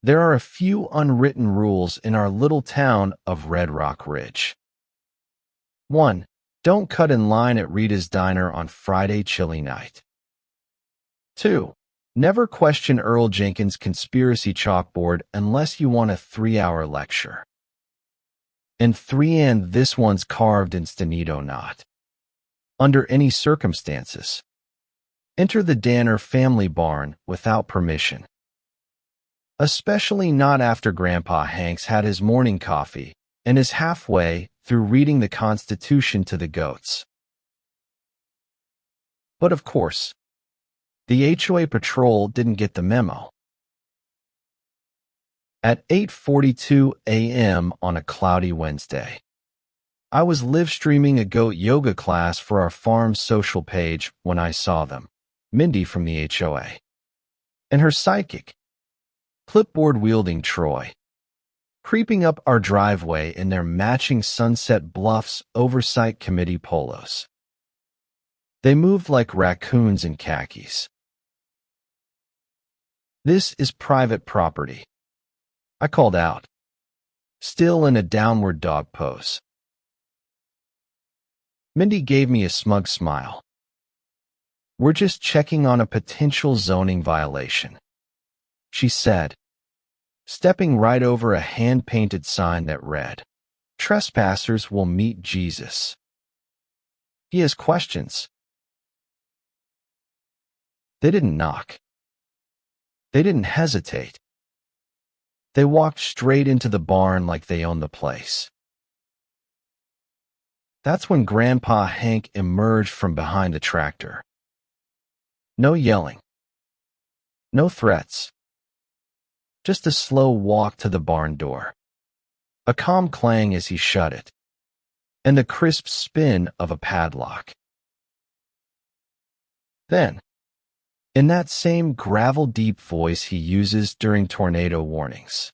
There are a few unwritten rules in our little town of Red Rock Ridge. 1. Don't cut in line at Rita's Diner on Friday chilly night. 2. Never question Earl Jenkins' conspiracy chalkboard unless you want a 3-hour lecture. And 3. And this one's carved in stenito knot. Under any circumstances, enter the Danner family barn without permission. Especially not after Grandpa Hank's had his morning coffee and is halfway through reading the Constitution to the goats. But of course, the HOA patrol didn't get the memo. At 8:42 a.m. on a cloudy Wednesday, I was live streaming a goat yoga class for our farm's social page when I saw them, Mindy from the HOA, and her psychic, clipboard-wielding Troy, creeping up our driveway in their matching Sunset Bluffs Oversight Committee polos. They moved like raccoons in khakis. "This is private property," I called out, still in a downward dog pose. Mindy gave me a smug smile. "We're just checking on a potential zoning violation," she said, stepping right over a hand-painted sign that read, "Trespassers will meet Jesus. He has questions." They didn't knock. They didn't hesitate. They walked straight into the barn like they owned the place. That's when Grandpa Hank emerged from behind the tractor. No yelling. No threats. Just a slow walk to the barn door. A calm clang as he shut it, and the crisp spin of a padlock. Then, in that same gravel-deep voice he uses during tornado warnings,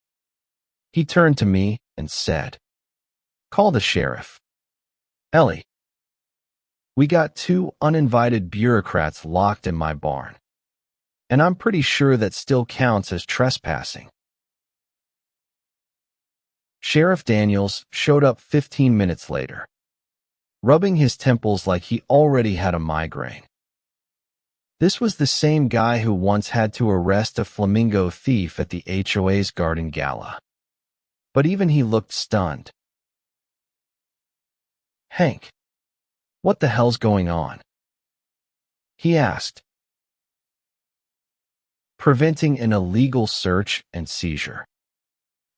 he turned to me and said, "Call the sheriff. Ellie, we got 2 uninvited bureaucrats locked in my barn, and I'm pretty sure that still counts as trespassing." Sheriff Daniels showed up 15 minutes later, rubbing his temples like he already had a migraine. This was the same guy who once had to arrest a flamingo thief at the HOA's garden gala. But even he looked stunned. "Hank, what the hell's going on?" he asked. "Preventing an illegal search and seizure,"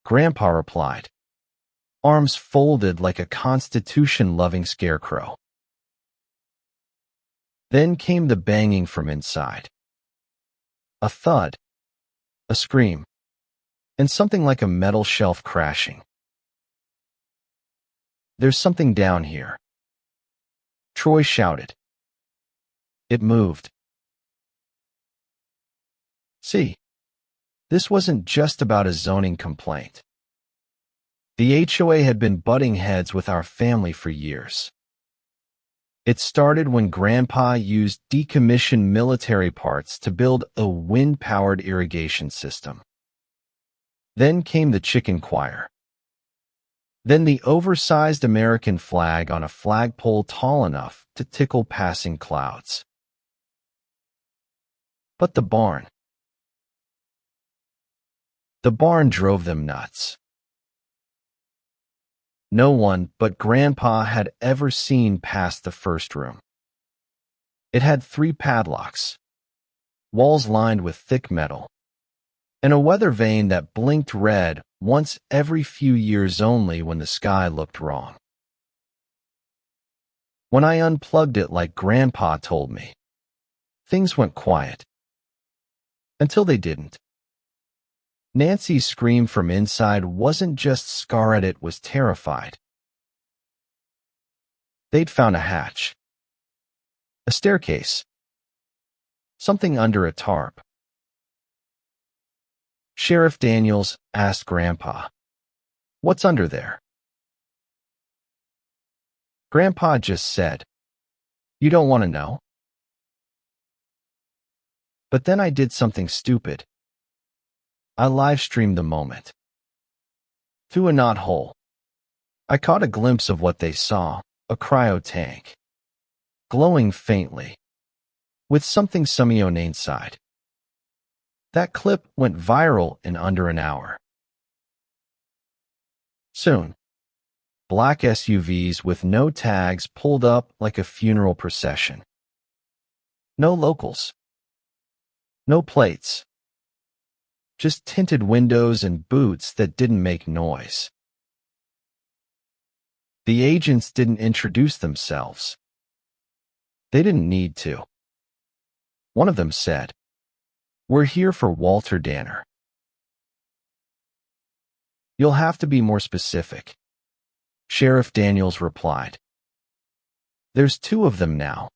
Grandpa replied, arms folded like a Constitution-loving scarecrow. Then came the banging from inside. A thud, a scream, and something like a metal shelf crashing. "There's something down here," Troy shouted. It moved. See, this wasn't just about a zoning complaint. The HOA had been butting heads with our family for years. It started when Grandpa used decommissioned military parts to build a wind-powered irrigation system. Then came the chicken choir. Then the oversized American flag on a flagpole tall enough to tickle passing clouds. But the barn. The barn drove them nuts. No one but Grandpa had ever seen past the first room. It had 3 padlocks, walls lined with thick metal, and a weather vane that blinked red once every few years only when the sky looked wrong. When I unplugged it like Grandpa told me, things went quiet. Until they didn't. Nancy's scream from inside wasn't just scarred, it was terrified. They'd found a hatch, a staircase, something under a tarp. Sheriff Daniels asked Grandpa, "What's under there?" Grandpa just said, "You don't want to know?" But then I did something stupid. I live-streamed the moment. Through a knothole, I caught a glimpse of what they saw, a cryo tank, glowing faintly, with something semi-on inside. That clip went viral in under an hour. Soon, black SUVs with no tags pulled up like a funeral procession. No locals. No plates. Just tinted windows and boots that didn't make noise. The agents didn't introduce themselves. They didn't need to. One of them said, "We're here for Walter Danner." "You'll have to be more specific," Sheriff Daniels replied. "There's two of them now."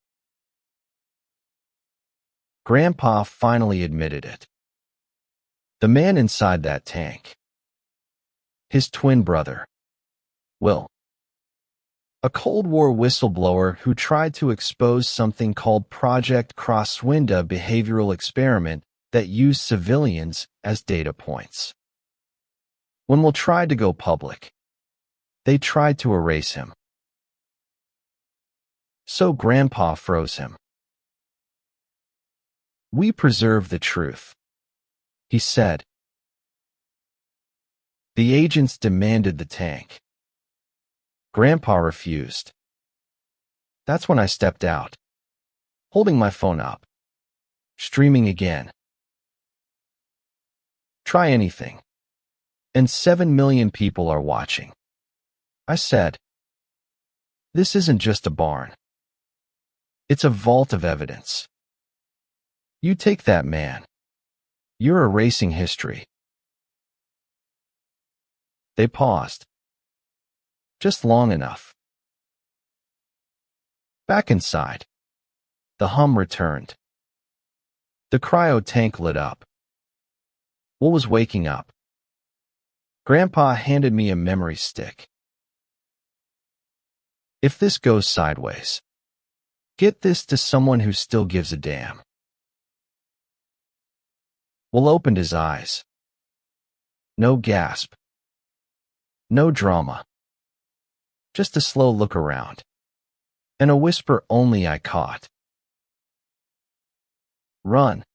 Grandpa finally admitted it. The man inside that tank. His twin brother, Will. A Cold War whistleblower who tried to expose something called Project Crosswinda behavioral experiment that used civilians as data points. When Will tried to go public, they tried to erase him. So Grandpa froze him. "We preserve the truth," he said. The agents demanded the tank. Grandpa refused. That's when I stepped out, holding my phone up, streaming again. "Try anything. And 7 million people are watching," I said. "This isn't just a barn. It's a vault of evidence. You take that man. You're erasing history." They paused. Just long enough. Back inside, the hum returned. The cryo tank lit up. Will was waking up. Grandpa handed me a memory stick. "If this goes sideways, get this to someone who still gives a damn." Will opened his eyes. No gasp. No drama. Just a slow look around. And a whisper only I caught. "Run."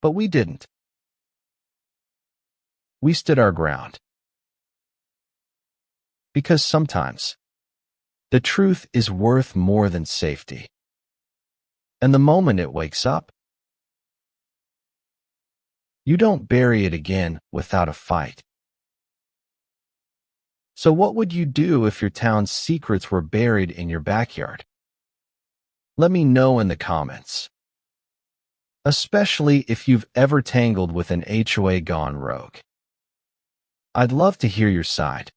But we didn't. We stood our ground. Because sometimes, the truth is worth more than safety. And the moment it wakes up, you don't bury it again without a fight. So what would you do if your town's secrets were buried in your backyard? Let me know in the comments. Especially if you've ever tangled with an HOA gone rogue. I'd love to hear your side.